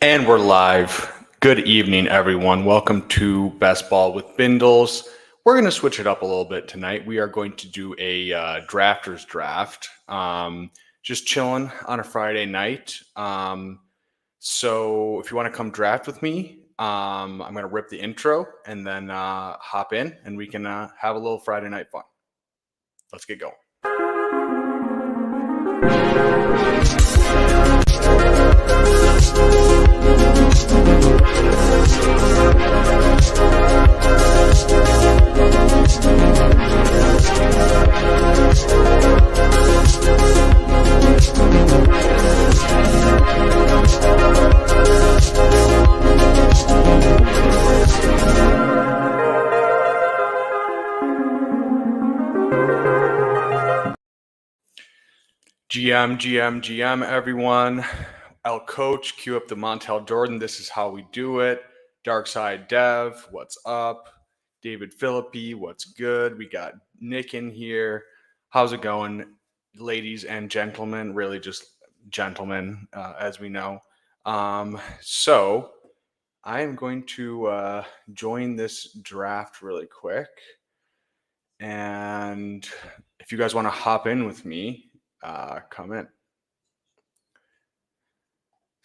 And we're live. Good evening, everyone. Welcome to Best Ball with Bindles. We're going to switch it up a little bit tonight. We are going to do a drafters draft. Just chilling on a Friday night. So if you want to come draft with me, I'm going to rip the intro and then hop in and we can have a little Friday night fun. Let's get going. GM, everyone. El Coach, cue up the Montel Jordan. This is how we do it. Dark Side Dev, what's up? David Philippi, what's good? We got Nick in here. How's it going, ladies and gentlemen? Really just gentlemen, as we know. So I am going to join this draft really quick. And if you guys want to hop in with me, come in.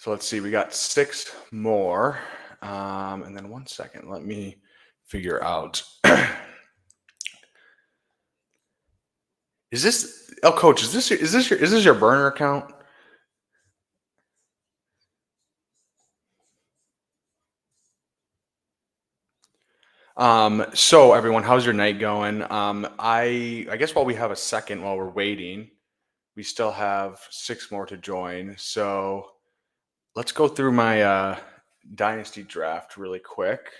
So let's see, we got 6 more. And then 1 second, let me figure out. Is this Coach? Is this your burner account? So everyone, how's your night going? I guess while we have a second, while we're waiting, we still have 6 more to join. So let's go through my Dynasty draft really quick.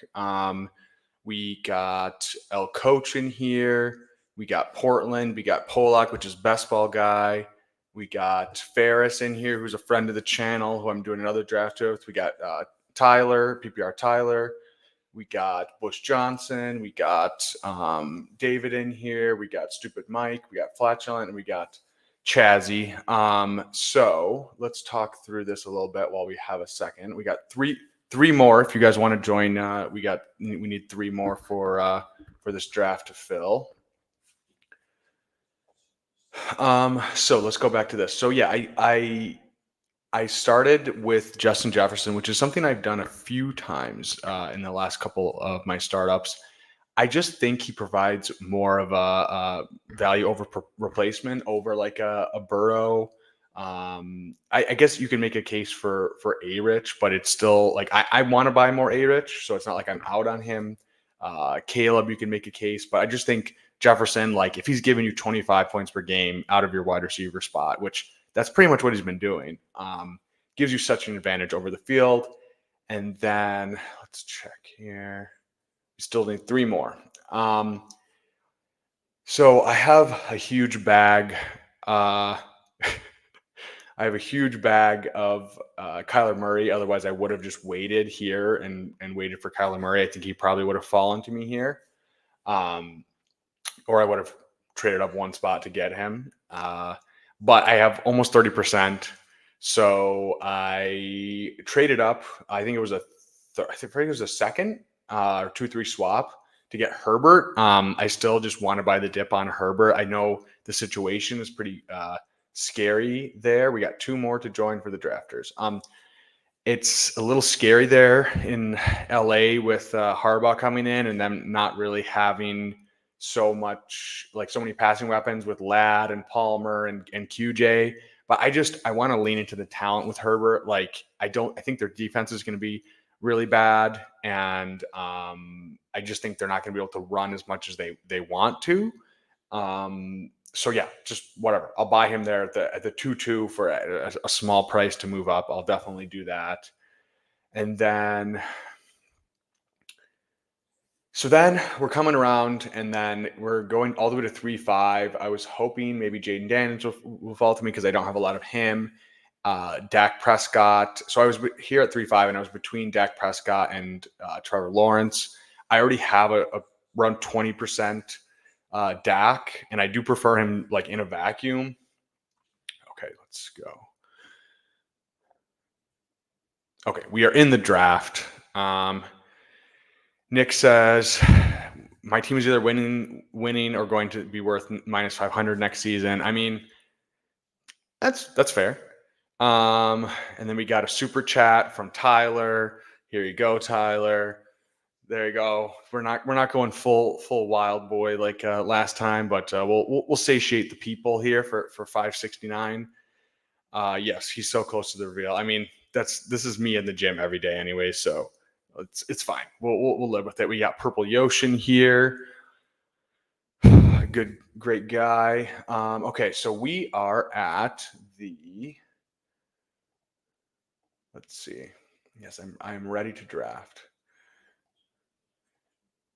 We got El Coach in here. We got Portland. We got Polak, which is best ball guy. We got Ferris in here, who's a friend of the channel, who I'm doing another draft with. We got Tyler, PPR Tyler. We got Bush Johnson. We got David in here. We got Stupid Mike. We got Flatulent, and we got Chazzy. So let's talk through this a little bit while we have a second. We got three more. If you guys want to join, we need 3 more for this draft to fill. So let's go back to this. So yeah, I started with Justin Jefferson, which is something I've done a few times in the last couple of my startups. I just think he provides more of a value over replacement over like a Burrow. I guess you can make a case for A-Rich, but it's still like I want to buy more A-Rich, so it's not like I'm out on him. Caleb, you can make a case, but I just think Jefferson, like if he's giving you 25 points per game out of your wide receiver spot, which that's pretty much what he's been doing, gives you such an advantage over the field. And then let's check here. We still need 3 more. So I have a huge bag. I have a huge bag of Kyler Murray. Otherwise, I would have just waited here and waited for Kyler Murray. I think he probably would have fallen to me here. Or I would have traded up 1 spot to get him. But I have almost 30%. So I traded up. I think it was a second or 2-3 swap to get Herbert. I still just want to buy the dip on Herbert. I know the situation is pretty scary there. We got 2 more to join for the drafters. It's a little scary there in LA with Harbaugh coming in and them not really having so many passing weapons with Ladd and Palmer and QJ. But I want to lean into the talent with Herbert. Like I think their defense is going to be really bad, and I just think they're not going to be able to run as much as they want to. So yeah, just whatever. I'll buy him there at the 2-2 for a small price to move up. I'll definitely do that. And then we're coming around, and then we're going all the way to 3-5. I was hoping maybe Jaden Daniels will fall to me because I don't have a lot of him. Dak Prescott. So I was here at 3-5, and I was between Dak Prescott and Trevor Lawrence. I already have around 20% Dak, and I do prefer him like in a vacuum. Okay, let's go. Okay, we are in the draft. Nick says my team is either winning or going to be worth minus 500 next season. I mean, that's fair. And then we got a super chat from Tyler. Here you go, Tyler. There you go. We're not going full wild boy like last time, but we'll satiate the people here for 569. Yes, he's so close to the reveal. I mean, this is me in the gym every day anyway, so it's fine. We'll live with it. We got Purple Yoshin here. Great guy. Okay, so we are at the. Let's see. Yes, I'm ready to draft.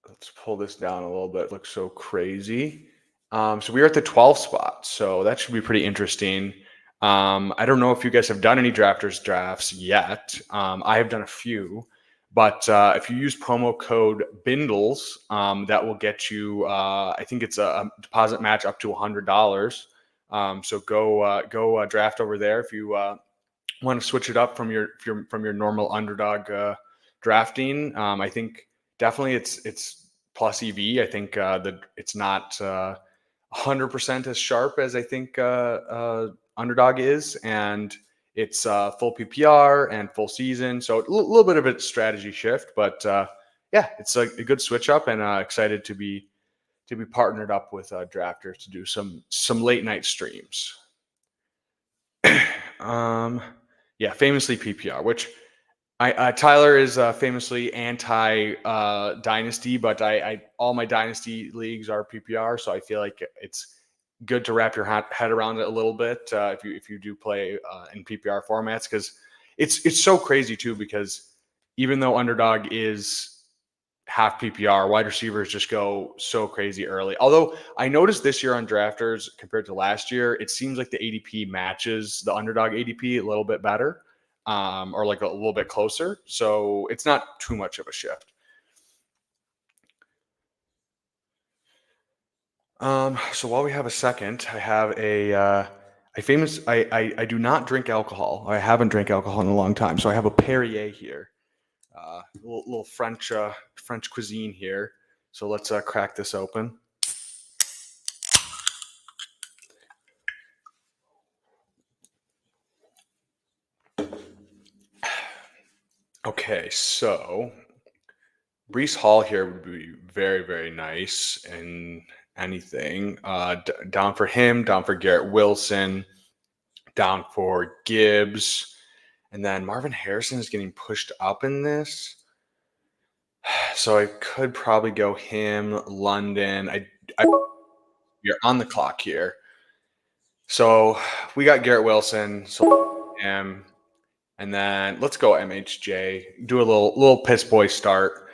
Let's pull this down a little bit. It looks so crazy. So we are at the 12th spot, so that should be pretty interesting. I don't know if you guys have done any drafters drafts yet. I have done a few, but if you use promo code Bindles, that will get you. I think it's a deposit match up to $100. So go draft over there if you want to switch it up from your normal underdog drafting. I think definitely it's plus EV. I think that it's not 100% as sharp as I think underdog is, and it's full PPR and full season, so a little bit of a strategy shift, but yeah, it's a good switch up, and excited to be partnered up with drafters to do some late night streams. Yeah, famously PPR, which Tyler is famously anti Dynasty, but I all my Dynasty leagues are PPR, so I feel like it's good to wrap your head around it a little bit if you do play in PPR formats, because it's so crazy too, because even though underdog is half PPR, wide receivers just go so crazy early. Although I noticed this year on drafters compared to last year, it seems like the ADP matches the underdog ADP a little bit better, or like a little bit closer. So it's not too much of a shift. So while we have a second, I have I do not drink alcohol. I haven't drank alcohol in a long time. So I have a Perrier here. Little French cuisine here. So let's crack this open. Okay, so Brees Hall here would be very, very nice in anything. Down for him, down for Garrett Wilson, down for Gibbs, and then Marvin Harrison is getting pushed up in this. So I could probably go him, London. You're on the clock here. So we got Garrett Wilson, so him, and then let's go MHJ. Do a little piss boy start.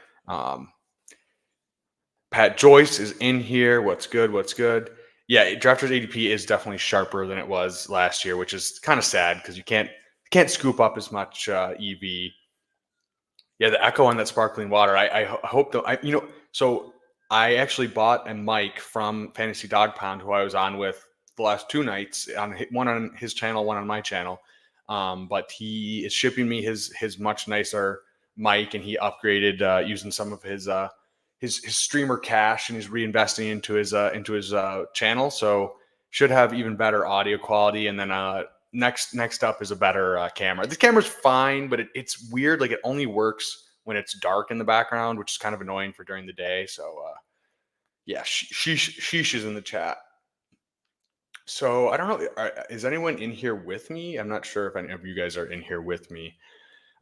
Pat Joyce is in here. What's good? What's good? Yeah, drafters ADP is definitely sharper than it was last year, which is kind of sad because you can't scoop up as much EV. Yeah, the Echo on that sparkling water. I hope that so I actually bought a mic from Fantasy Dog Pound, who I was on with the last two nights, one on his channel, one on my channel. But he is shipping me his much nicer mic, and he upgraded using some of his streamer cash, and he's reinvesting into his channel. So should have even better audio quality. And then next up is a better camera. The camera's fine, but it's weird. Like, it only works when it's dark in the background, which is kind of annoying for during the day. So yeah, sheesh is in the chat. So I don't know. Is anyone in here with me? I'm not sure if any of you guys are in here with me.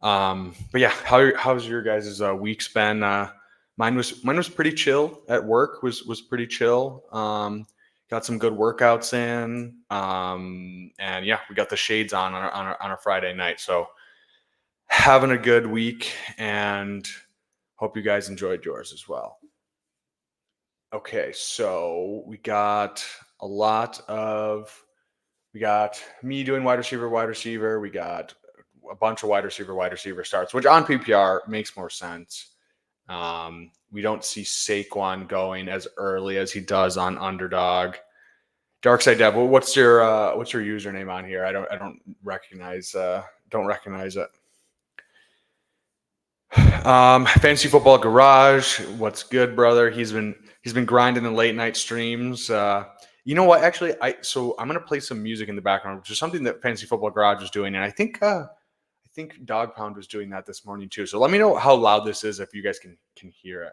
But yeah, how's your guys' weeks been? Mine was pretty chill at work. Was pretty chill. Got some good workouts in. And yeah, we got the shades on a Friday night. So having a good week, and hope you guys enjoyed yours as well. Okay, so we got me doing wide receiver. We got a bunch of wide receiver starts, which on PPR makes more sense. We don't see Saquon going as early as he does on underdog. Darkside Dev, what's your username on here? I don't recognize it. Fantasy Football Garage. What's good, brother? He's been grinding the late night streams. You know what? Actually, I'm gonna play some music in the background, which is something that Fantasy Football Garage is doing, and I think Dog Pound was doing that this morning too. So let me know how loud this is if you guys can hear it.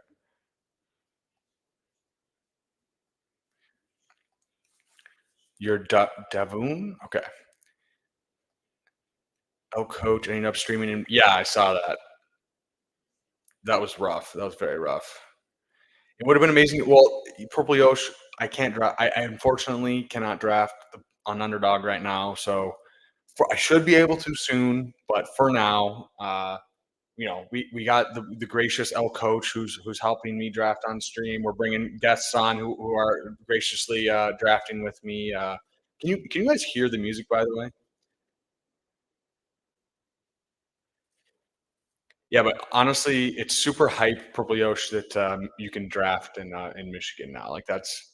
Your Davoon? Okay. Oh, coach ending up streaming. Yeah, I saw that. That was rough. That was very rough. It would have been amazing. Well, Purple Yosh, I can't draft. I unfortunately cannot draft on underdog right now. So I should be able to soon, but for now, we got the gracious L coach who's helping me draft on stream. We're bringing guests on who are graciously drafting with me. Can you guys hear the music, by the way? Yeah, but honestly, it's super hype, Purple Yosh, that you can draft in Michigan now. Like that's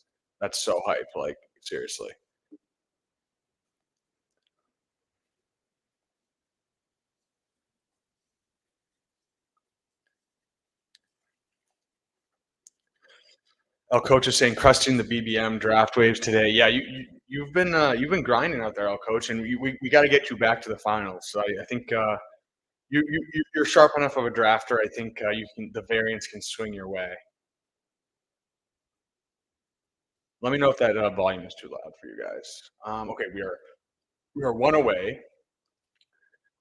so hype. Like seriously. Oh, coach is saying cresting the BBM draft waves today. Yeah, you've been grinding out there, oh, coach, and we got to get you back to the finals. So I think you're sharp enough of a drafter. I think the variance can swing your way. Let me know if that volume is too loud for you guys. Okay, we are one away.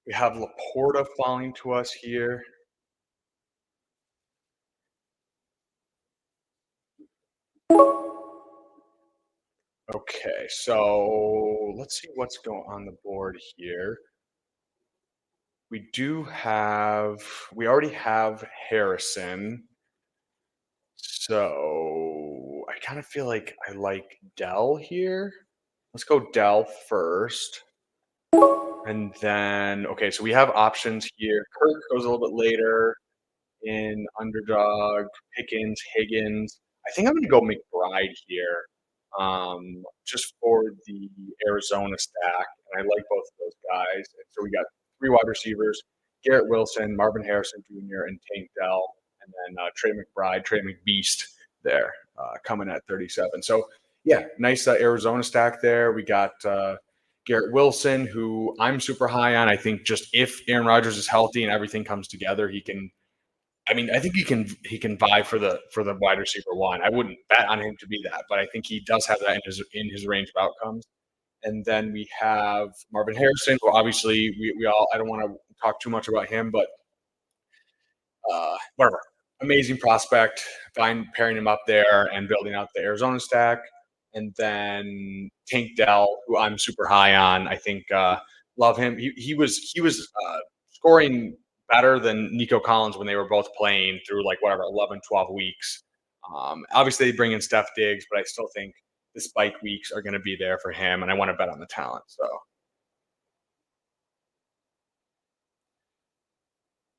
We have Laporta falling to us here. Okay, so let's see what's going on the board here. We already have Harrison. So I kind of feel like I like Dell here. Let's go Dell first. And then, okay, so we have options here. Kirk goes a little bit later in underdog, Pickens, Higgins. I think I'm going to go McBride here just for the Arizona stack. And I like both of those guys. And so we got three wide receivers: Garrett Wilson, Marvin Harrison Jr., and Tank Dell. And then Trey McBride, Trey McBeast there coming at 37. So, yeah, nice Arizona stack there. We got Garrett Wilson, who I'm super high on. I think just if Aaron Rodgers is healthy and everything comes together, he can. I mean, I think he can vie for the wide receiver one. I wouldn't bet on him to be that, but I think he does have that in his range of outcomes. And then we have Marvin Harrison, who obviously we all. I don't want to talk too much about him, but whatever. Amazing prospect. Fine pairing him up there and building out the Arizona stack. And then Tank Dell, who I'm super high on. I think love him. He was scoring better than Nico Collins when they were both playing through like whatever 11, 12 weeks. Obviously, they bring in Steph Diggs, but I still think the spike weeks are going to be there for him, and I want to bet on the talent. So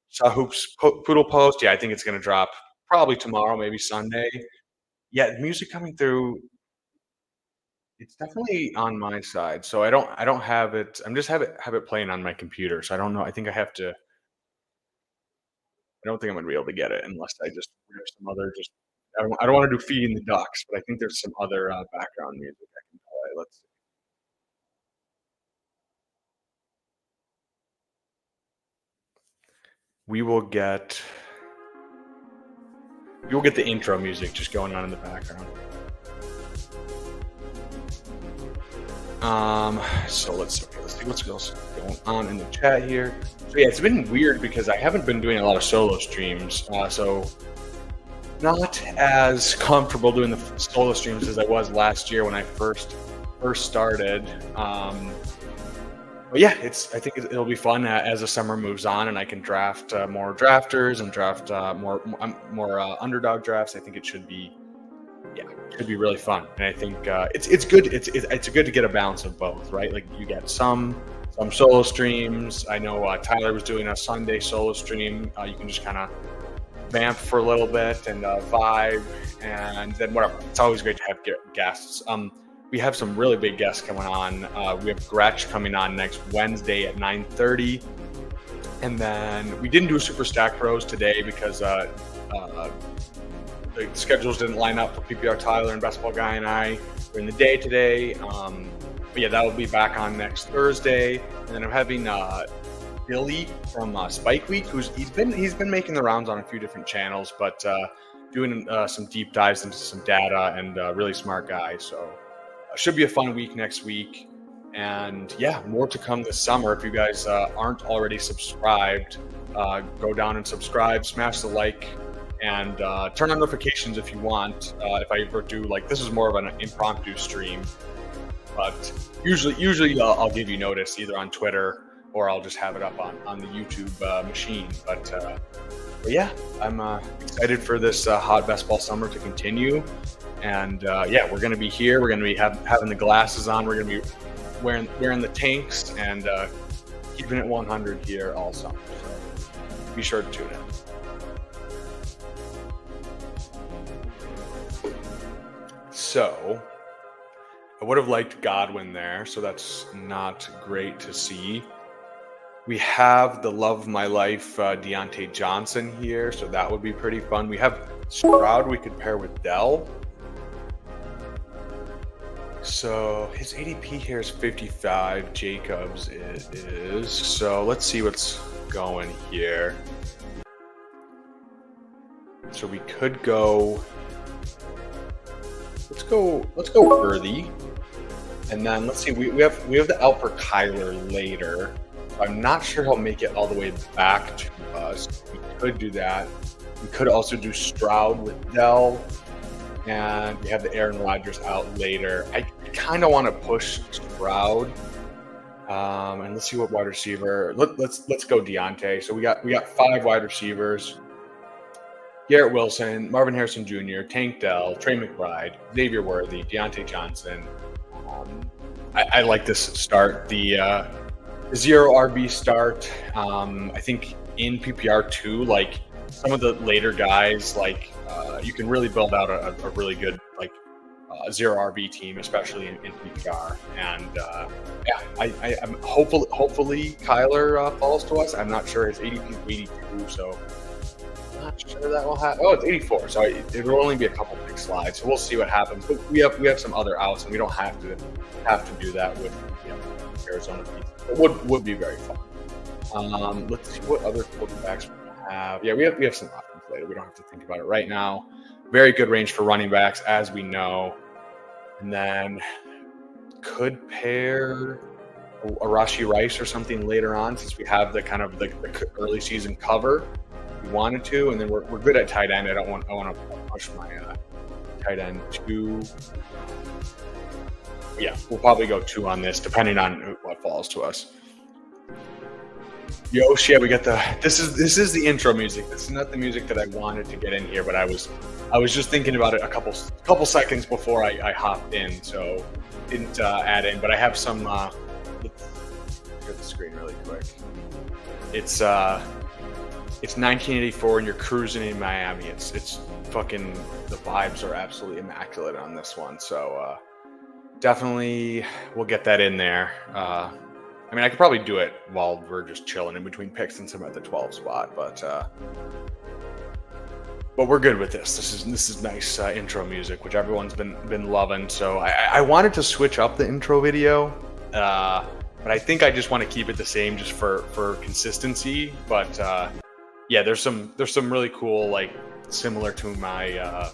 Saw Hoops Poodle post. Yeah, I think it's going to drop probably tomorrow, maybe Sunday. Yeah, music coming through. It's definitely on my side, so I don't have it. I'm just have it playing on my computer, so I don't know. I think I have to. I don't think I'm gonna be able to get it unless I just have some other just. I don't want to do feeding the ducks, but I think there's some other background music I can play. Let's. We will get. You'll get the intro music just going on in the background. So let's see what's else going on in the chat here. So yeah, it's been weird because I haven't been doing a lot of solo streams. So not as comfortable doing the solo streams as I was last year when I first started. But yeah, I think it'll be fun as the summer moves on, and I can draft more drafters and draft more underdog drafts. I think it should be yeah, it could be really fun. And I think it's good. It's good to get a balance of both, right? Like you get some solo streams. I know Tyler was doing a Sunday solo stream. You can just kind of vamp for a little bit and vibe, and then whatever. It's always great to have guests. We have some really big guests coming on. We have Gretch coming on next Wednesday at 9:30. And then we didn't do a Super Stack Pros today because the schedules didn't line up for PPR Tyler and Best Ball Guy and I. We're in the day today. But yeah, that will be back on next Thursday. And then I'm having Billy from Spike Week, he's been making the rounds on a few different channels, but doing some deep dives into some data, and really smart guy. So should be a fun week next week. And yeah, more to come this summer. If you guys aren't already subscribed, go down and subscribe, smash the like, and turn on notifications if you want. If I ever do, like, this is more of an impromptu stream, but usually I'll give you notice either on Twitter or I'll just have it up on the YouTube machine. But yeah, I'm excited for this hot best ball summer to continue. And yeah, we're going to be here. We're going to be having the glasses on. We're going to be wearing the tanks and keeping it 100 here all summer. So be sure to tune in. So I would have liked Godwin there, so that's not great to see. We have the love of my life, Deontay Johnson here, so that would be pretty fun. We have Stroud we could pair with Dell. So his ADP here is 55. Jacobs is. So let's see what's going here. So we could go. Let's go Worthy, and then let's see. We have the Alper Kyler later. I'm not sure he'll make it all the way back to us. We could do that. We could also do Stroud with Dell. And we have the Aaron Rodgers out later. I kind of want to push Stroud. And let's see what wide receiver. Let's go Deontay. So we got 5 wide receivers. Garrett Wilson, Marvin Harrison Jr., Tank Dell, Trey McBride, Xavier Worthy, Deontay Johnson. I like this start. The 0 RB start. I think in PPR too, like some of the later guys, like you can really build out a really good like 0 RB team, especially in PPR. And yeah, I'm hopefully Kyler falls to us. I'm not sure. His ADP is 82, so I'm not sure that will happen. Oh, it's 84, so it will only be a couple big slides. So we'll see what happens. But we have some other outs, and we don't have to do that with Arizona. It would be very fun. Let's see what other quarterbacks we have. Yeah, we have some options later. We don't have to think about it right now. Very good range for running backs, as we know. And then could pair a Rashee Rice or something later on, since we have the kind of the early season cover. We wanted to, and then we're good at tight end. I want to push my tight end 2. Yeah, we'll probably go 2 on this, depending on what falls to us. Yosh, yeah, we got this is the intro music. This is not the music that I wanted to get in here, but I was just thinking about it a couple seconds before I hopped in, so didn't add in. But I have some. Let's get the screen really quick. It's 1984 and you're cruising in Miami. It's fucking, the vibes are absolutely immaculate on this one. So definitely we'll get that in there. I mean, I could probably do it while we're just chilling in between picks since I'm at the 12 spot, but we're good with this. This is nice intro music, which everyone's been loving. So I wanted to switch up the intro video, but I think I just want to keep it the same just for consistency. But yeah, there's some really cool, like similar to my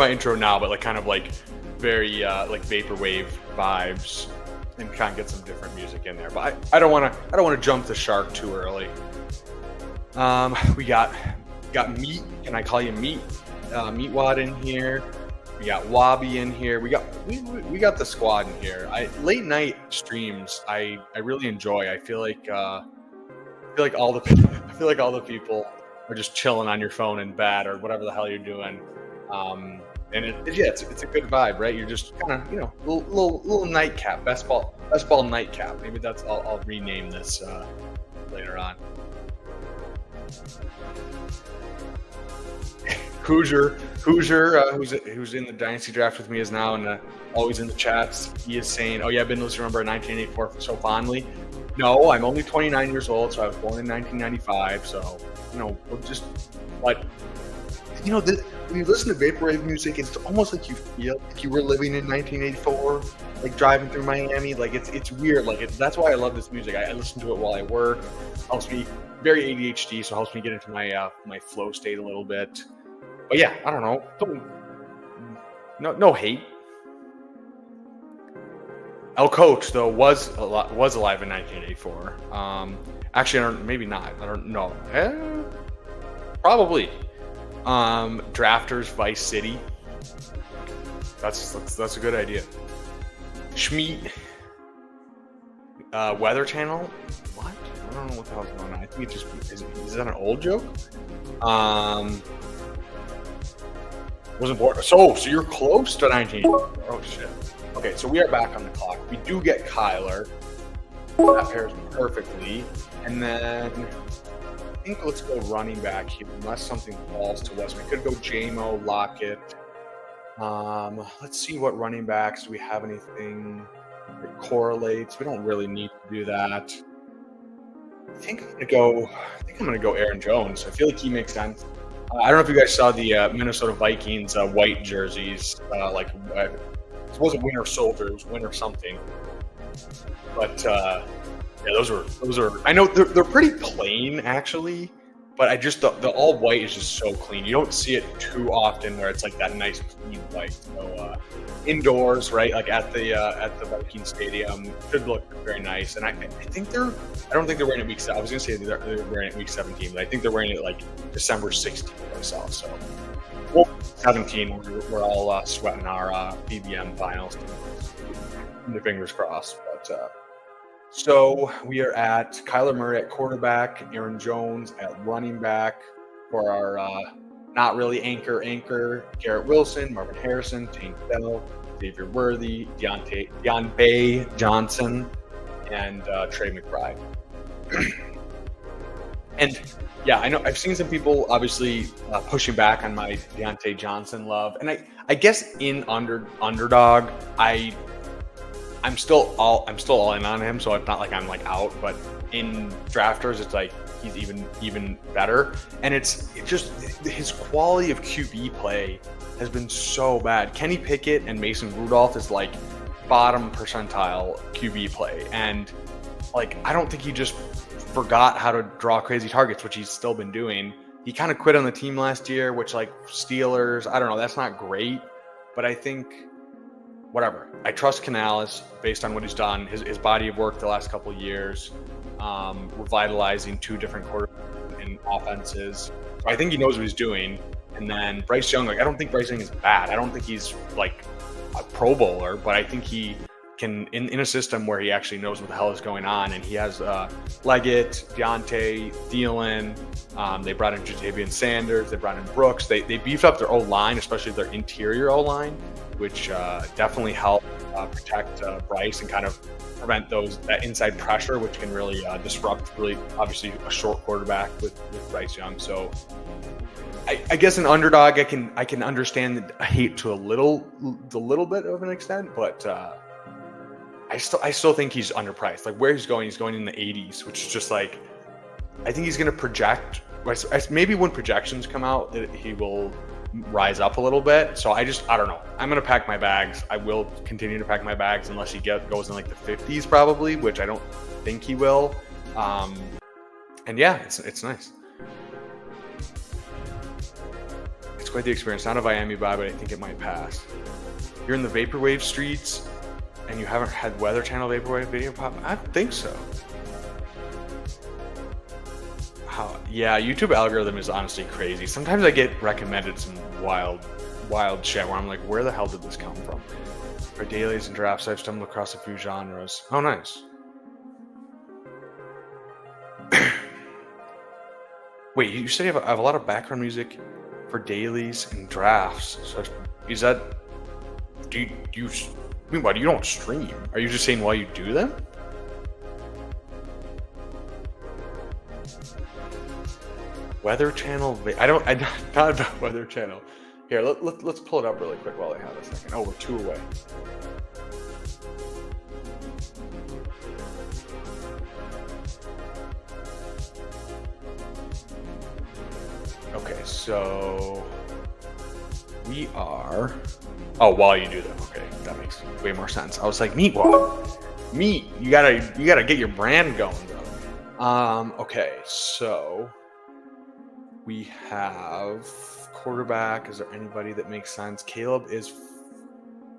intro now, but like kind of like very like vaporwave vibes, and kind of get some different music in there. But I don't want to jump the shark too early. We got Meat. Can I call you Meat? Meatwad in here. We got Wabi in here. We got the squad in here. Late night streams I really enjoy. I feel like all the people are just chilling on your phone in bed or whatever the hell you're doing. And it's a good vibe, right? You're just kind of, little nightcap, best ball nightcap. Maybe I'll rename this later on. Hoosier, who's in the Dynasty draft with me, is now always in the chats. He is saying, "Oh yeah, I've been listening to 1984 so fondly." No, I'm only 29 years old, so I was born in 1995. So, we'll just, but when you listen to vaporwave music, it's almost like you feel like you were living in 1984, like driving through Miami. Like it's weird. Like that's why I love this music. I listen to it while I work. Helps me, very ADHD, so helps me get into my flow state a little bit. But yeah, I don't know. No hate. El Coach though was alive in 1984. Actually, maybe not. I don't know. Probably. Drafters, Vice City. That's a good idea. Schmeat. Weather Channel. What? I don't know what the hell's going on. I think it just is that an old joke? Wasn't born. So you're close to 19. Oh shit. Okay, so we are back on the clock. We do get Kyler. That pairs perfectly. And then I think let's go running back here, unless something falls to us. We could go JMO, Lockett. Let's see what running backs. Do we have anything that correlates? We don't really need to do that. I think I'm gonna go Aaron Jones. I feel like he makes sense. I don't know if you guys saw the Minnesota Vikings white jerseys. It wasn't Winter Soldier, it was Winter something. But yeah, those are. I know they're pretty plain actually, but I just the all white is just so clean. You don't see it too often where it's like that nice clean white. So indoors, right, like at the Viking Stadium, should look very nice. And I think they're. I don't think they're wearing it week 7. I was gonna say they're wearing it week 17, but I think they're wearing it like December 16th myself. So. Well, 17, we're all sweating our BBM finals. Keep your fingers crossed. But so we are at Kyler Murray at quarterback, Aaron Jones at running back for our not really anchor, Garrett Wilson, Marvin Harrison, Tank Bell, Xavier Worthy, Deontay Johnson, and Trey McBride. And yeah, I know I've seen some people obviously pushing back on my Deontay Johnson love, and I guess in underdog, I'm still all in on him, so it's not like I'm like out. But in drafters, it's like he's even better, and it's just his quality of QB play has been so bad. Kenny Pickett and Mason Rudolph is like bottom percentile QB play, and like I don't think he just forgot how to draw crazy targets, which he's still been doing. He kind of quit on the team last year, which like Steelers, I don't know, that's not great, but I think whatever. I trust Canales based on what he's done, his body of work the last couple of years, revitalizing 2 different quarterbacks in offenses. So I think he knows what he's doing. And then Bryce Young, like I don't think Bryce Young is bad. I don't think he's like a Pro Bowler, but I think he can in a system where he actually knows what the hell is going on, and he has Leggett, Deontay, Thielen. They brought in Jatavian Sanders. They brought in Brooks. They beefed up their O-line, especially their interior O-line, which definitely helped protect Bryce and kind of prevent that inside pressure, which can really disrupt obviously a short quarterback with Bryce Young. So I guess an underdog I can understand the hate to a little bit of an extent, but I still think he's underpriced. Like where he's going in the 80s, which is just like, I think he's going to project. Maybe when projections come out, he will rise up a little bit. So I don't know. I'm going to pack my bags. I will continue to pack my bags unless he goes in like the 50s probably, which I don't think he will. And yeah, it's nice. It's quite the experience. Not a Miami vibe, but I think it might pass. You're in the vaporwave streets. And you haven't had Weather Channel Vaporwave video pop? I don't think so. Yeah, YouTube algorithm is honestly crazy. Sometimes I get recommended some wild shit where I'm like, where the hell did this come from? For dailies and drafts, I've stumbled across a few genres. Oh, nice. Wait, you said you have a lot of background music for dailies and drafts. So is that... Meanwhile, you don't stream. Are you just saying while you do them? Weather Channel. I'm not about Weather Channel. Here, let's pull it up really quick while I have a second. Oh, we're 2 away. Okay, so we are. Oh, while you do that, okay, that makes way more sense. I was like, meat. You gotta get your brand going, bro. Okay, so we have quarterback. Is there anybody that makes sense? Caleb is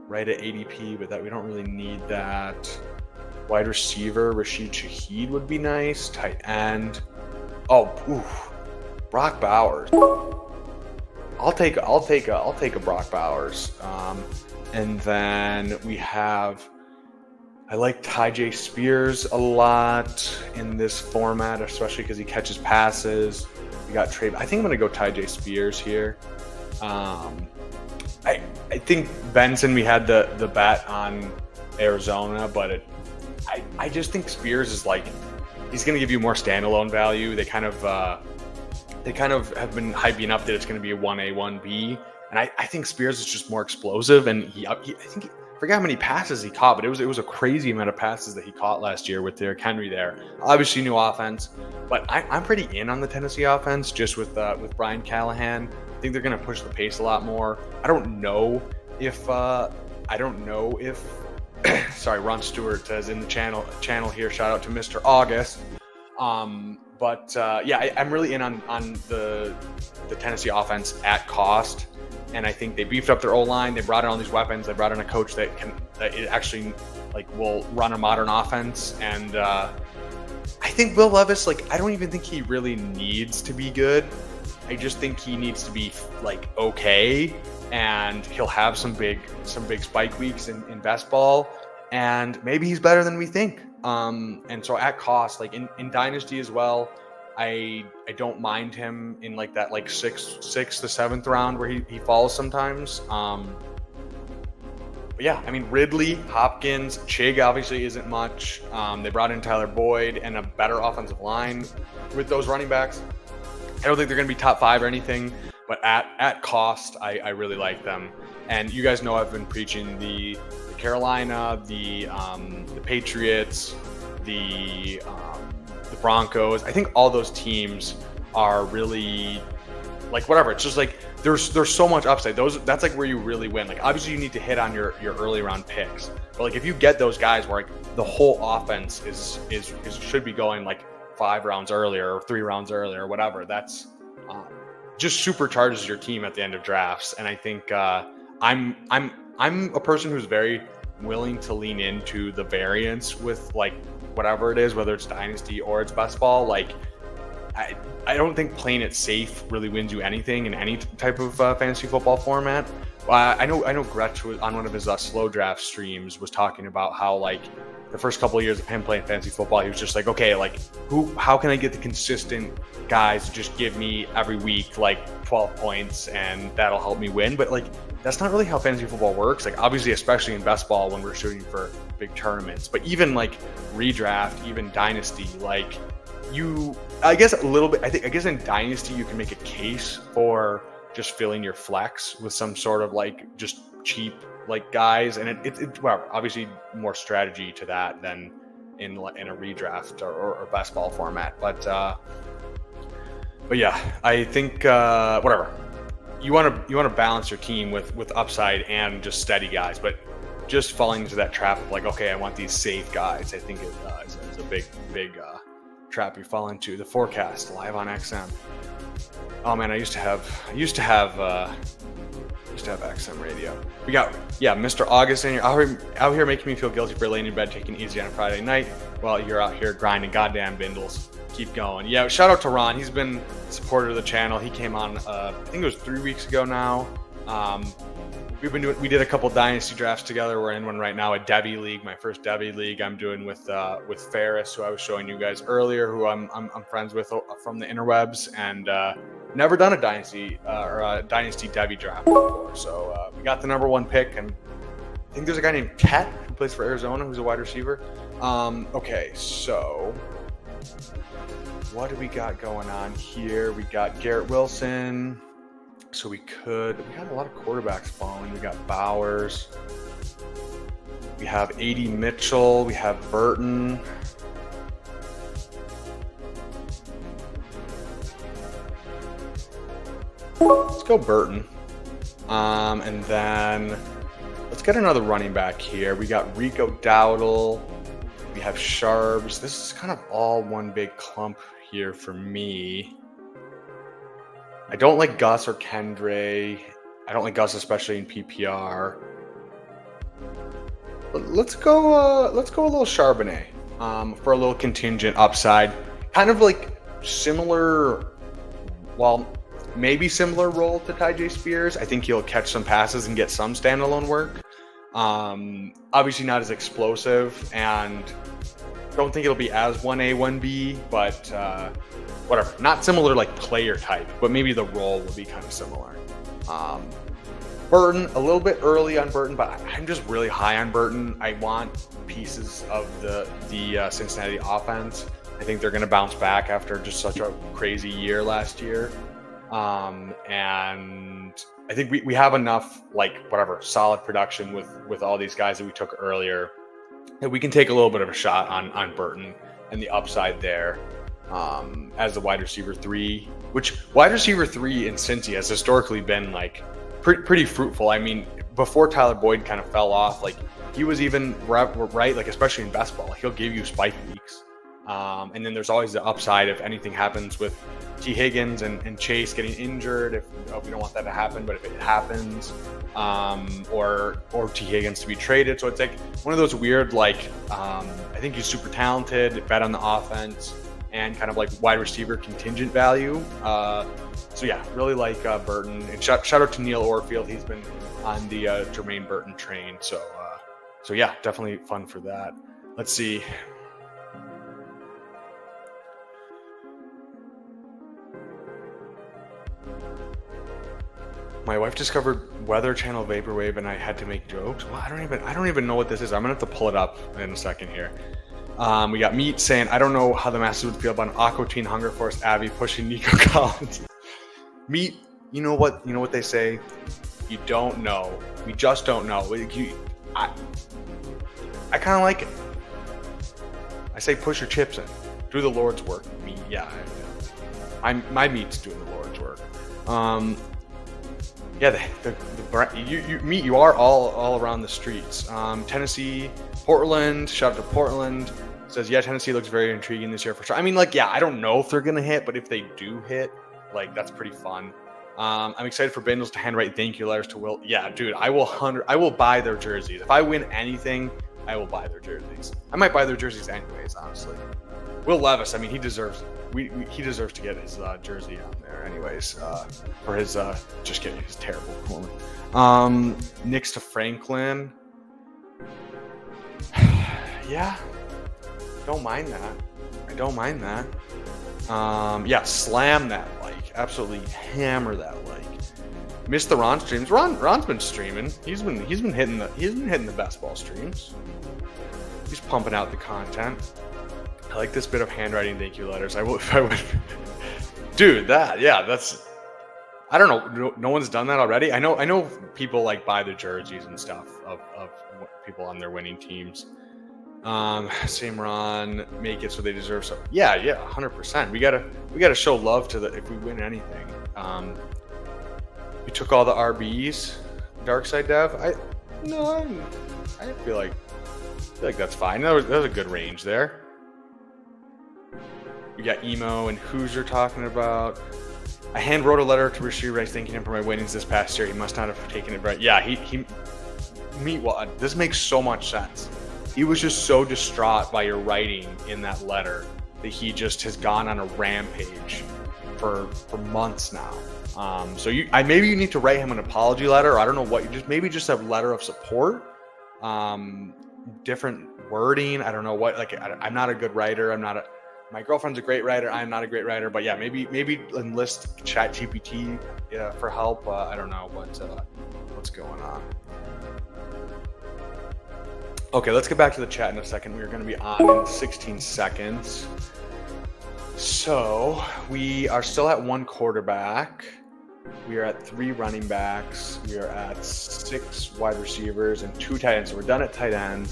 right at ADP, but that we don't really need that. Wide receiver, Rashid Shaheed would be nice. Tight end. Brock Bowers. I'll take a Brock Bowers. And then we have. I like Tyjae Spears a lot in this format, especially because he catches passes. We got Trey. I think I'm gonna go Tyjae Spears here. I think Benson. We had the bet on Arizona, but I just think Spears is like he's gonna give you more standalone value. They kind of have been hyping up that it's gonna be a 1A 1B, and I think Spears is just more explosive. And I forget how many passes he caught, but it was a crazy amount of passes that he caught last year with Derrick Henry there. Obviously, new offense, but I'm pretty in on the Tennessee offense just with Brian Callahan. I think they're going to push the pace a lot more. I don't know if sorry, Ron Stewart says in the channel here. Shout out to Mr. August. I'm really in on the Tennessee offense at cost. And I think they beefed up their O-line. They brought in all these weapons. They brought in a coach that it actually will run a modern offense. And I think Will Levis, I don't even think he really needs to be good. I just think he needs to be okay, and he'll have some big spike weeks in best ball, and maybe he's better than we think. And so at cost, in Dynasty as well, I don't mind him in that sixth to seventh round where he falls sometimes. But yeah, I mean Ridley, Hopkins, Chig obviously isn't much. They brought in Tyler Boyd and a better offensive line with those running backs. I don't think they're going to be top 5 or anything, but at cost, I really like them. And you guys know I've been preaching the Carolina, the Patriots, the Broncos. I think all those teams are really whatever. It's just there's so much upside. That's where you really win. Obviously you need to hit on your early round picks, but if you get those guys where the whole offense is should be going 5 rounds earlier or 3 rounds earlier or whatever, that's just supercharges your team at the end of drafts. And I think I'm a person who's very willing to lean into the variance with whatever it is, whether it's Dynasty or it's best ball. I don't think playing it safe really wins you anything in any type of fantasy football format. I know Gretsch was on one of his slow draft streams was talking about how the first couple of years of him playing fantasy football, he was just okay, how can I get the consistent guys to just give me every week 12 points and that'll help me win? But that's not really how fantasy football works. Obviously, especially in best ball when we're shooting for big tournaments, but even redraft, even Dynasty, I guess a little bit. I guess in Dynasty you can make a case for just filling your flex with some sort of just cheap guys, and it well, obviously more strategy to that than in a redraft or best ball format. But yeah, I think whatever. You want to balance your team with upside and just steady guys, but just falling into that trap of okay, I want these safe guys, I think is a big trap you fall into. The forecast live on XM. Oh man, I used to have XM radio. We got Mr. August in here out here making me feel guilty for laying in bed taking it easy on a Friday night while you're out here grinding goddamn bindles. Keep going. Yeah, shout out to Ron. He's been a supporter of the channel. He came on I think it was 3 weeks ago now. We did a couple Dynasty drafts together. We're in one right now, a Debbie League, my first Debbie League. I'm doing with Ferris, who I was showing you guys earlier, who I'm friends with from the interwebs, and never done a Dynasty or a Dynasty Debbie draft before. So we got the number 1 pick, and I think there's a guy named Ket who plays for Arizona, who's a wide receiver. Okay, so what do we got going on here? We got Garrett Wilson. So we have a lot of quarterbacks falling. We got Bowers. We have A.D. Mitchell. We have Burton. Let's go Burton. And then let's get another running back here. We got Rico Dowdle. We have Sharps. This is kind of all one big clump here for me. I don't like Gus or Kendre. I don't like Gus, especially in PPR. But let's go a little Charbonnet for a little contingent upside. Kind of like similar, well, maybe similar role to Tyjae Spears. I think he'll catch some passes and get some standalone work. Obviously not as explosive, and don't think it'll be as 1A, 1B, but whatever. Not similar like player type, but maybe the role will be kind of similar. Burton, a little bit early on Burton, but I'm just really high on Burton. I want pieces of the Cincinnati offense. I think they're going to bounce back after just such a crazy year last year. And I think we have enough, like, whatever, solid production with all these guys that we took earlier that we can take a little bit of a shot on Burton and the upside there as the wide receiver 3, which wide receiver 3 in Cincy has historically been like pretty fruitful. I mean, before Tyler Boyd kind of fell off, like he was even right, like especially in best ball, he'll give you spike weeks. And then there's always the upside if anything happens with T. Higgins and Chase getting injured. If we don't want that to happen, but if it happens, or T. Higgins to be traded, so it's like one of those weird, like I think he's super talented, bet on the offense, and kind of like wide receiver contingent value. So yeah, really like Burton. And shout out to Neil Orfield. He's been on the Jermaine Burton train. So yeah, definitely fun for that. Let's see. My wife discovered Weather Channel Vaporwave, and I had to make jokes. Well, I don't even know what this is. I'm gonna have to pull it up in a second here. We got Meat saying, I don't know how the Masters would feel about an Aqua Teen Hunger Force Abby pushing Nico Collins. Meat, you know what they say? You don't know. We just don't know. I kind of like it. I say push your chips in. Do the Lord's work. Me, yeah. My Meat's doing the Lord's work. Yeah, you are all around the streets. Tennessee, Portland, shout out to Portland. Says, yeah, Tennessee looks very intriguing this year for sure. I mean, like, yeah, I don't know if they're going to hit, but if they do hit, like, that's pretty fun. I'm excited for Bengals to handwrite thank you letters to Will. Yeah, dude, I will buy their jerseys. If I win anything, I will buy their jerseys. I might buy their jerseys anyways, honestly. Will Levis, I mean, he deserves he deserves to get his jersey on there anyways, for his just kidding, his terrible performance. Knicks to Franklin. Yeah, don't mind that. I don't mind that. Yeah, slam that like, absolutely hammer that like. Missed the Ron streams. Ron's been streaming. He's been hitting the best ball streams. He's pumping out the content. I like this bit of handwriting thank you letters. I would, dude. That's. I don't know. No one's done that already. I know people like buy the jerseys and stuff of people on their winning teams. Same Ron, make it so they deserve so. Yeah, 100%. We gotta show love to if we win anything. You took all the RBs, Dark Side Dev. I feel like that's fine. That was a good range there. We got Emo and Hoosier talking about. I hand wrote a letter to Rashid Rice thanking him for my winnings this past year. He must not have taken it right. Yeah, this makes so much sense. He was just so distraught by your writing in that letter that he just has gone on a rampage for months now. So maybe you need to write him an apology letter, or I don't know what, just a letter of support, different wording. I don't know what, like, I'm not a good writer. My girlfriend's a great writer. I'm not a great writer, but yeah, maybe enlist ChatGPT for help. I don't know what's going on. Okay, let's get back to the chat in a second. We're going to be on in 16 seconds. So we are still at 1 quarterback. We are at 3 running backs. We are at 6 wide receivers and 2 tight ends. So we're done at tight end.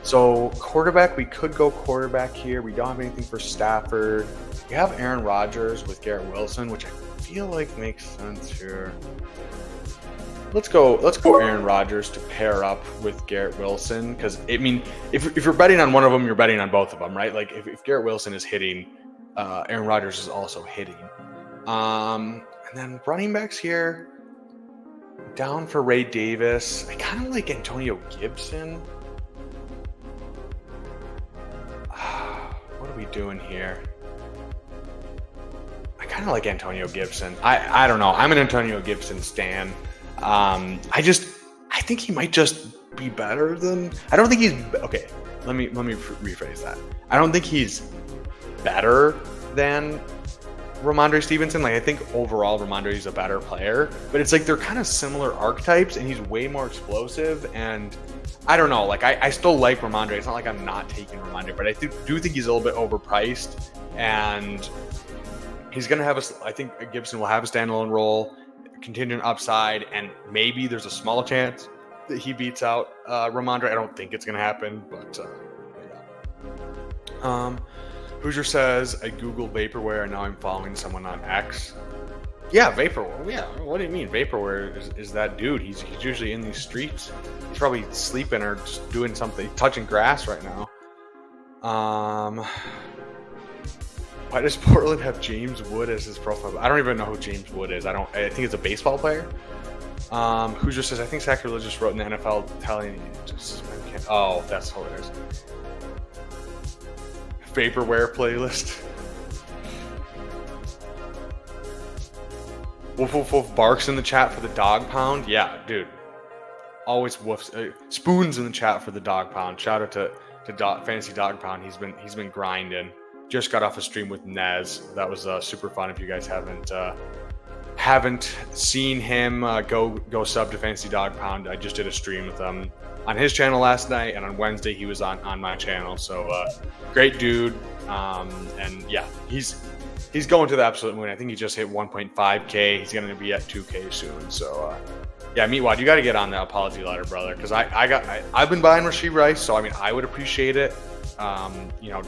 So quarterback, we could go quarterback here. We don't have anything for Stafford. We have Aaron Rodgers with Garrett Wilson, which I feel like makes sense here. Let's go Aaron Rodgers to pair up with Garrett Wilson, because I mean, if you're betting on one of them, you're betting on both of them, right? Like if Garrett Wilson is hitting, Aaron Rodgers is also hitting. And then running backs here, down for Ray Davis. I kind of like Antonio Gibson. What are we doing here? I kind of like Antonio Gibson. I don't know. I'm an Antonio Gibson stan. I think he might just be better than. I don't think he's okay. Let me rephrase that. I don't think he's better than Ramondre Stevenson. Like, I think overall Ramondre is a better player, but it's like they're kind of similar archetypes, and he's way more explosive. And I don't know. Like, I still like Ramondre. It's not like I'm not taking Ramondre, but I do think he's a little bit overpriced, and he's gonna have I think Gibson will have a standalone role, contingent upside, and maybe there's a small chance that he beats out Ramondre. I don't think it's gonna happen, but yeah. Hoosier says, I Googled vaporware and now I'm following someone on X. Yeah, vaporware. Yeah, what do you mean? Vaporware is that dude. He's usually in these streets. He's probably sleeping or just doing something, touching grass right now. Why does Portland have James Wood as his profile? I don't even know who James Wood is. I think it's a baseball player. Hoosier says, I think Sacrilegious wrote in the NFL telling oh, that's hilarious. Vaporware playlist. Woof woof woof barks in the chat for the dog pound. Yeah, dude. Always woofs. Spoons in the chat for the dog pound. Shout out to Fantasy Dog Pound. He's been grinding. Just got off a stream with Nez. That was super fun. If you guys haven't seen him, go sub to Fantasy Dog Pound. I just did a stream with him on his channel last night, and on Wednesday he was on my channel. So great dude. And yeah, he's going to the absolute moon. I think he just hit 1.5K. He's going to be at 2K soon. So yeah, Meatwad, you got to get on the apology letter, brother, because I've been buying Rashee Rice, so I mean I would appreciate it.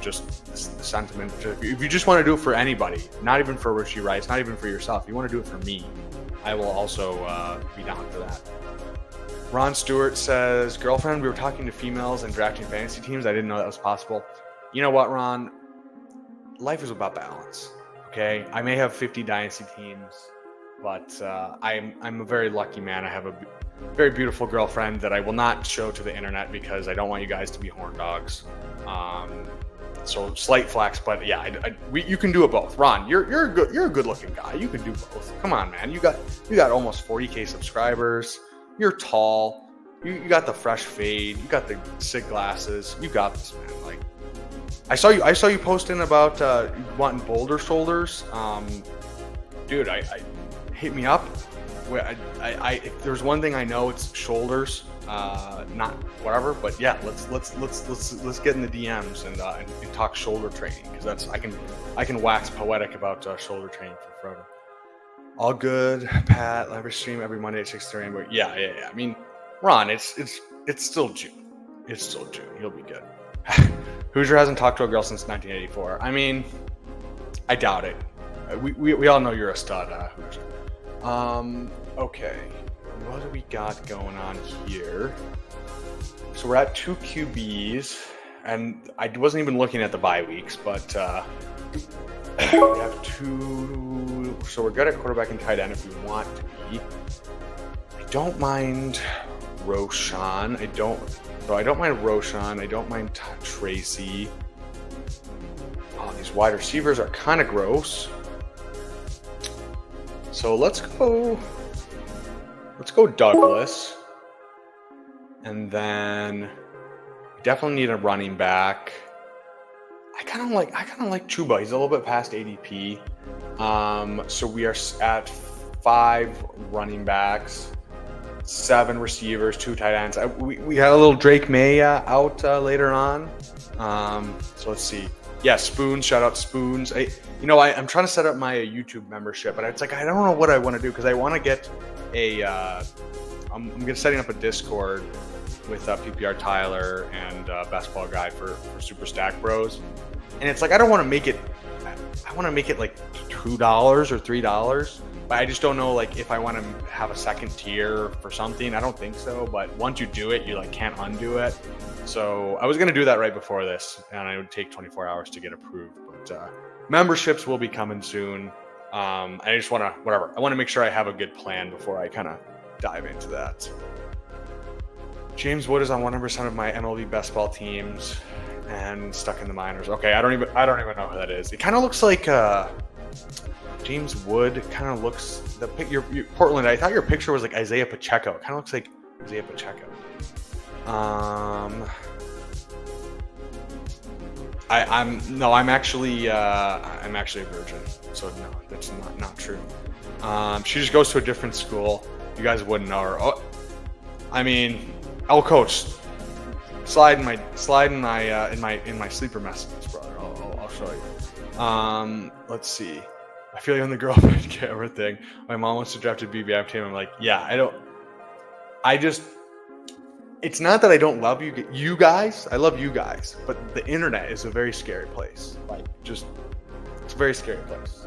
Just the sentiment. If you just want to do it for anybody, not even for Rashee Rice, not even for yourself, you want to do it for me, I will also be down for that. Ron Stewart says, girlfriend, we were talking to females and drafting fantasy teams. I didn't know that was possible. You know what, Ron? Life is about balance. Okay, I may have 50 dynasty teams, but I'm a very lucky man. I have a very beautiful girlfriend that I will not show to the internet because I don't want you guys to be horn dogs. So slight flex, but yeah, you can do it both. Ron, you're a good looking guy. You can do both. Come on, man. You got almost 40K subscribers. You're tall. You got the fresh fade. You got the sick glasses. You got this, man. Like, I saw you posting about wanting boulder shoulders. Dude, I hit me up. If there's one thing I know, it's shoulders. Not whatever, but yeah, let's get in the DMs and talk shoulder training, because I can wax poetic about shoulder training for forever. All good, Pat. Live stream every Monday at 6:30. But yeah. I mean, Ron, it's still June. It's still June. You'll be good. Hoosier hasn't talked to a girl since 1984. I mean, I doubt it. We all know you're a stud, Hoosier. Okay. What do we got going on here? So we're at 2 QBs, and I wasn't even looking at the bye weeks, but we have 2. So we're good at quarterback and tight end if we want to be. I don't mind Roshan. I don't mind Roshan. I don't mind Tracy. Oh, these wide receivers are kind of gross. So let's go Douglas. And then we definitely need a running back. I kind of like Chuba. He's a little bit past ADP. So we are at 5 running backs, 7 receivers, 2 tight ends. We had a little Drake May out later on. So let's see. Yeah, Spoons. Shout out Spoons. I'm trying to set up my YouTube membership, but it's like I don't know what I want to do, because I want to get I'm going to setting up a Discord with PPR Tyler and Best Ball Guy for Super Stack Bros. And it's like I don't want to make it. I want to make it like $2 or $3, but I just don't know like if I want to have a second tier for something. I don't think so, but once you do it, you like can't undo it. So I was gonna do that right before this, and it would take 24 hours to get approved. But memberships will be coming soon. I just want to I want to make sure I have a good plan before I kind of dive into that. James Wood is on 100% of my MLB best ball teams and stuck in the minors. Okay, I don't even know who that is. It kind of looks like James Wood. Kind of looks your Portland. I thought your picture was like Isaiah Pacheco. It kind of looks like Isaiah Pacheco. I'm actually a virgin. So no, that's not true. She just goes to a different school. You guys wouldn't know her. Oh, I mean, I'll coach. Slide in my sleeper messages, brother. I'll show you. Let's see. I feel you on the girlfriend camera thing. My mom wants to draft a BBM team. I'm like, yeah, it's not that I don't love you guys. I love you guys, but the internet is a very scary place. It's a very scary place.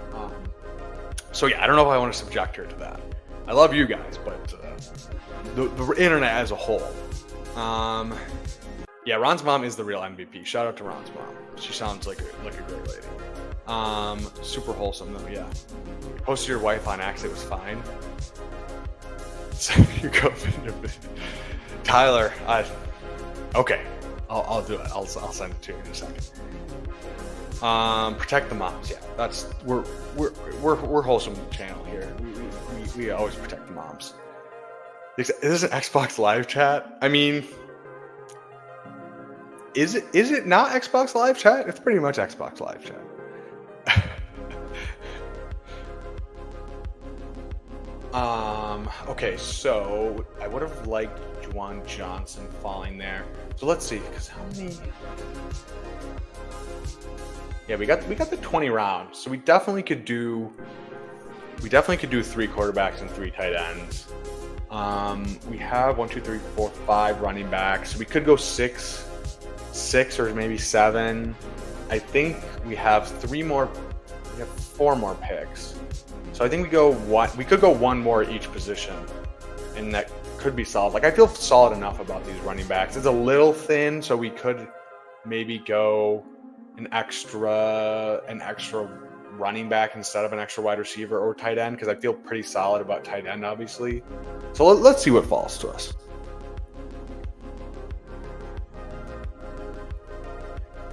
So yeah, I don't know if I want to subject her to that. I love you guys, but the internet as a whole. Yeah, Ron's mom is the real MVP. Shout out to Ron's mom. She sounds like a great lady. Super wholesome though. Yeah. You posted your wife on X. It was fine. Your girlfriend. Tyler. Okay. I'll do it. I'll send it to you in a second. Protect the moms. Yeah, we're wholesome channel here. We always protect the moms. Is this an Xbox Live chat? I mean, is it not Xbox Live chat? It's pretty much Xbox Live chat. Okay, so I would have liked Juwan Johnson falling there. So let's see, because how many? Yeah, we got the 20 rounds, so we definitely could do 3 quarterbacks and 3 tight ends. We have 1, 2, 3, 4, 5 running backs. So we could go 6 or maybe 7. I think we have 4 more picks. So I think we could go 1 more at each position, and that could be solid. Like I feel solid enough about these running backs. It's a little thin, so we could maybe go an extra running back instead of an extra wide receiver or tight end, because I feel pretty solid about tight end, obviously. So let's see what falls to us.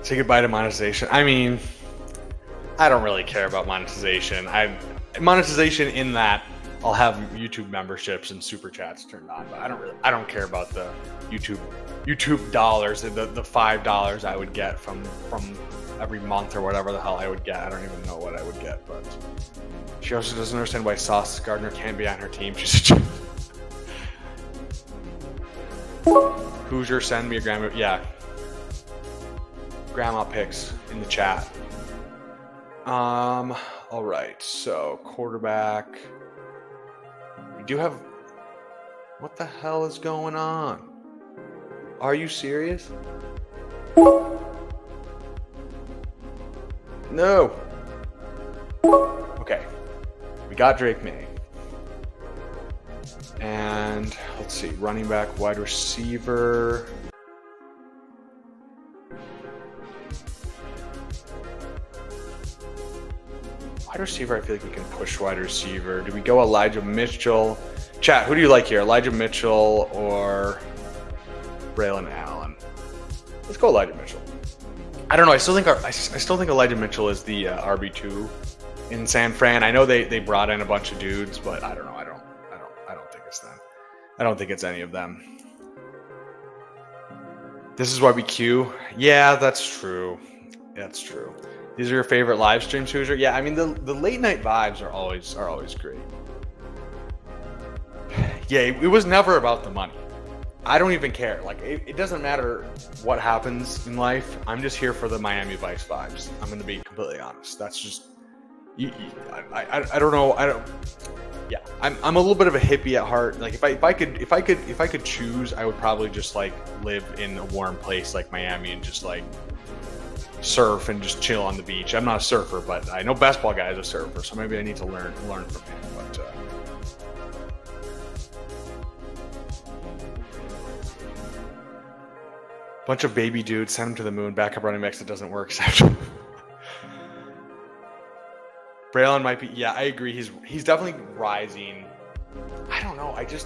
Say goodbye to monetization. I mean, I don't really care about monetization. Monetization in that I'll have YouTube memberships and super chats turned on, but I don't care about the YouTube dollars, the $5 I would get from every month or whatever the hell I would get. I don't even know what I would get, but she also doesn't understand why Sauce Gardner can't be on her team. She's a Hoosier, send me a grandma. Yeah. Grandma pics in the chat. All right, so quarterback. We do have. What the hell is going on? Are you serious? No. Okay. We got Drake May. And let's see, running back, wide receiver. Wide receiver, I feel like we can push wide receiver. Do we go Elijah Mitchell? Chat, who do you like here? Elijah Mitchell or Braylon Allen? Let's go Elijah Mitchell. I don't know. I still think Elijah Mitchell is the RB2 in San Fran. I know they brought in a bunch of dudes, but I don't know. I don't think it's them. I don't think it's any of them. This is why we queue. Yeah, that's true. That's true. These are your favorite live streams, Hoosier? Yeah, I mean the late night vibes are always great. Yeah, it was never about the money. I don't even care. Like it doesn't matter what happens in life. I'm just here for the Miami Vice vibes. I'm going to be completely honest. That's just I don't know. Yeah, I'm a little bit of a hippie at heart. Like if I could choose, I would probably just like live in a warm place like Miami and just like surf and just chill on the beach. I'm not a surfer, but I know best ball guy is a surfer, so maybe I need to learn from him. But bunch of baby dudes, send him to the moon. Backup running backs, it doesn't work. Braylon might be. Yeah, I agree. He's definitely rising. I don't know. I guess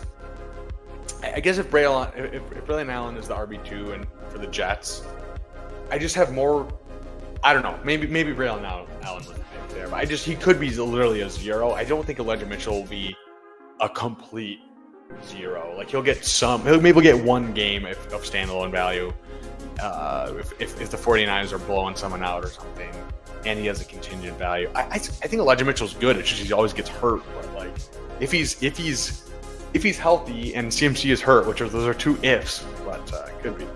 if Braylon Allen is the RB2 and for the Jets, I just have more. I don't know. Maybe Braylon Allen was the pick there, but he could be literally a zero. I don't think Elijah Mitchell will be a complete zero. Like he'll maybe get one game of standalone value if the 49ers are blowing someone out or something, and he has a contingent value. I think Elijah Mitchell's good. It's just he always gets hurt. But like if he's healthy and CMC is hurt, those are two ifs, but could be.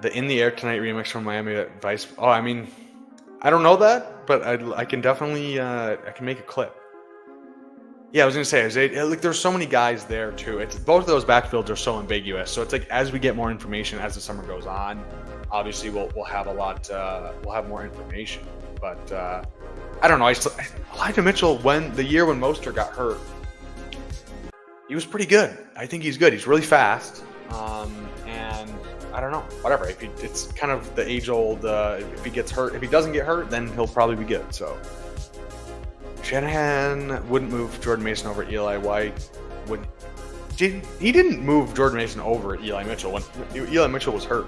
The In the Air Tonight remix from Miami Vice. Oh, I mean, I don't know that, but I can definitely I can make a clip. Yeah, I was gonna say, like, there's so many guys there too. Both of those backfields are so ambiguous. So it's like as we get more information as the summer goes on, obviously we'll have a lot. We'll have more information. But I don't know. Elijah Mitchell, the year when Mostert got hurt, he was pretty good. I think he's good. He's really fast. And I don't know. Whatever. It's kind of the age-old. If he gets hurt, if he doesn't get hurt, then he'll probably be good. So Shanahan wouldn't move Jordan Mason over Eli. Why would he didn't move Jordan Mason over Eli Mitchell when Eli Mitchell was hurt?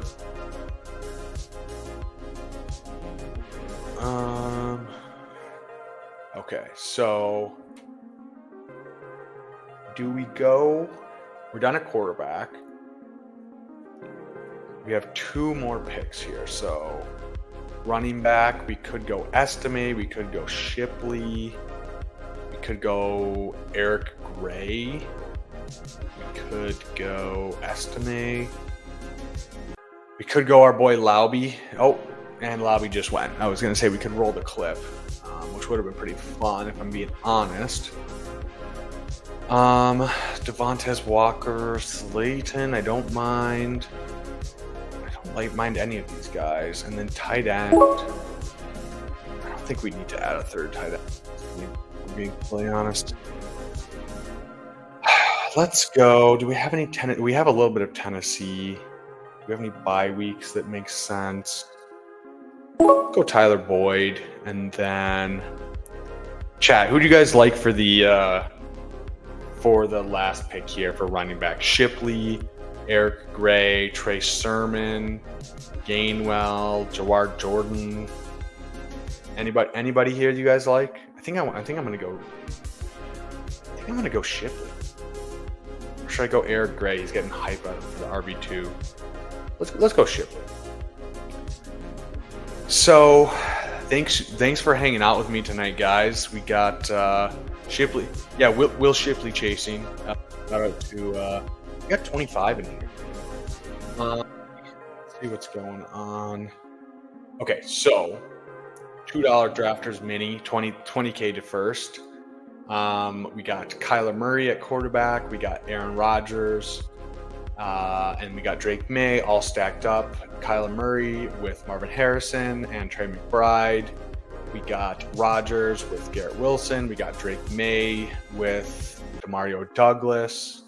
Okay, so do we go? We're done at quarterback. We have two more picks here. So running back, we could go Estime, we could go Shipley, we could go Eric Gray, we could go Estime, we could go our boy Lauby. Oh, and Lauby just went. I was going to say we could roll the clip, which would have been pretty fun if I'm being honest. Devontae Walker, Slayton, I don't mind. Mind any of these guys. And then tight end, I don't think we need to add a third tight end, I'm being fully honest. Let's go. Do we have any we have a little bit of Tennessee. Do we have any bye weeks that make sense? Go Tyler Boyd. And then chat, who do you guys like for the last pick here for running back? Shipley, Eric Gray, Trey Sermon, Gainwell, Jawar Jordan. Anybody here you guys like? I think I'm gonna go. I think I'm gonna go Shipley. Or should I go Eric Gray? He's getting hype out of the RB2. Let's go Shipley. So, thanks for hanging out with me tonight, guys. We got Shipley. Yeah, Will Shipley chasing. Shout out to. We got 25 in here. Let's see what's going on. Okay, so $2 drafters mini, 20K to first. We got Kyler Murray at quarterback. We got Aaron Rodgers. And we got Drake May all stacked up. Kyler Murray with Marvin Harrison and Trey McBride. We got Rodgers with Garrett Wilson. We got Drake May with Demario Douglas.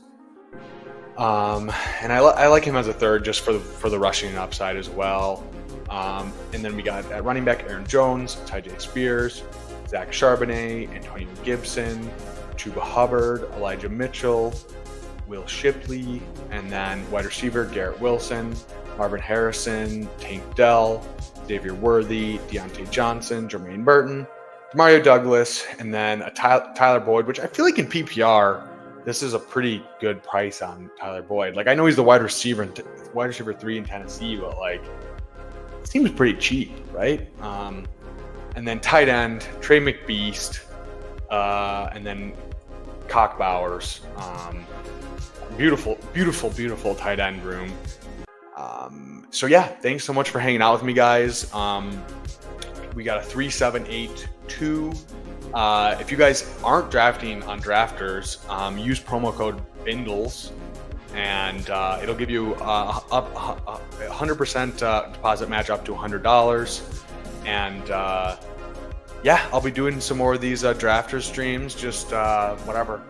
And I like him as a third just for the rushing upside as well. And then we got at running back Aaron Jones, Tyjae Spears, Zach Charbonnet, Antonio Gibson, Chuba Hubbard, Elijah Mitchell, Will Shipley, and then wide receiver Garrett Wilson, Marvin Harrison, Tank Dell, Xavier Worthy, Deontay Johnson, Jermaine Burton, Demario Douglas, and then a Tyler Boyd, which I feel like in PPR, this is a pretty good price on Tyler Boyd. Like, I know he's the wide receiver 3 in Tennessee, but like, it seems pretty cheap, right? And then tight end Trey McBeast, and then Cock Bowers. Beautiful tight end room. So yeah, thanks so much for hanging out with me, guys. We got a 3-7-8-2. If you guys aren't drafting on Drafters, use promo code BINDLES and it'll give you up 100% deposit match up to $100. And yeah, I'll be doing some more of these drafters streams, just whatever,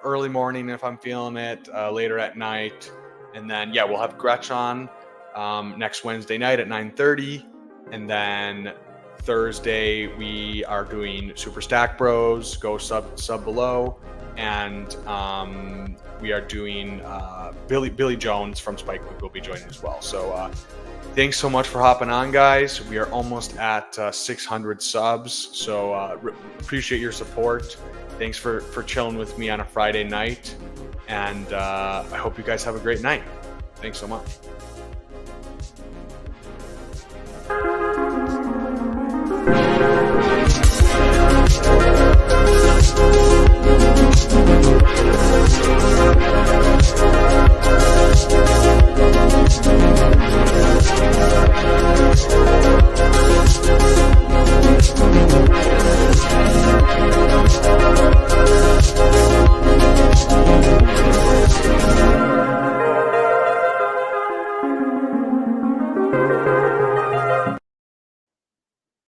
early morning if I'm feeling it, later at night. And then yeah, we'll have Gretch on next Wednesday night at 9:30, and then Thursday we are doing Super Stack Bros. Go sub below, and we are doing Billy Jones from Spike Week will be joining as well. So thanks so much for hopping on, guys. We are almost at 600 subs, so appreciate your support. Thanks for chilling with me on a Friday night, and I hope you guys have a great night. Thanks so much.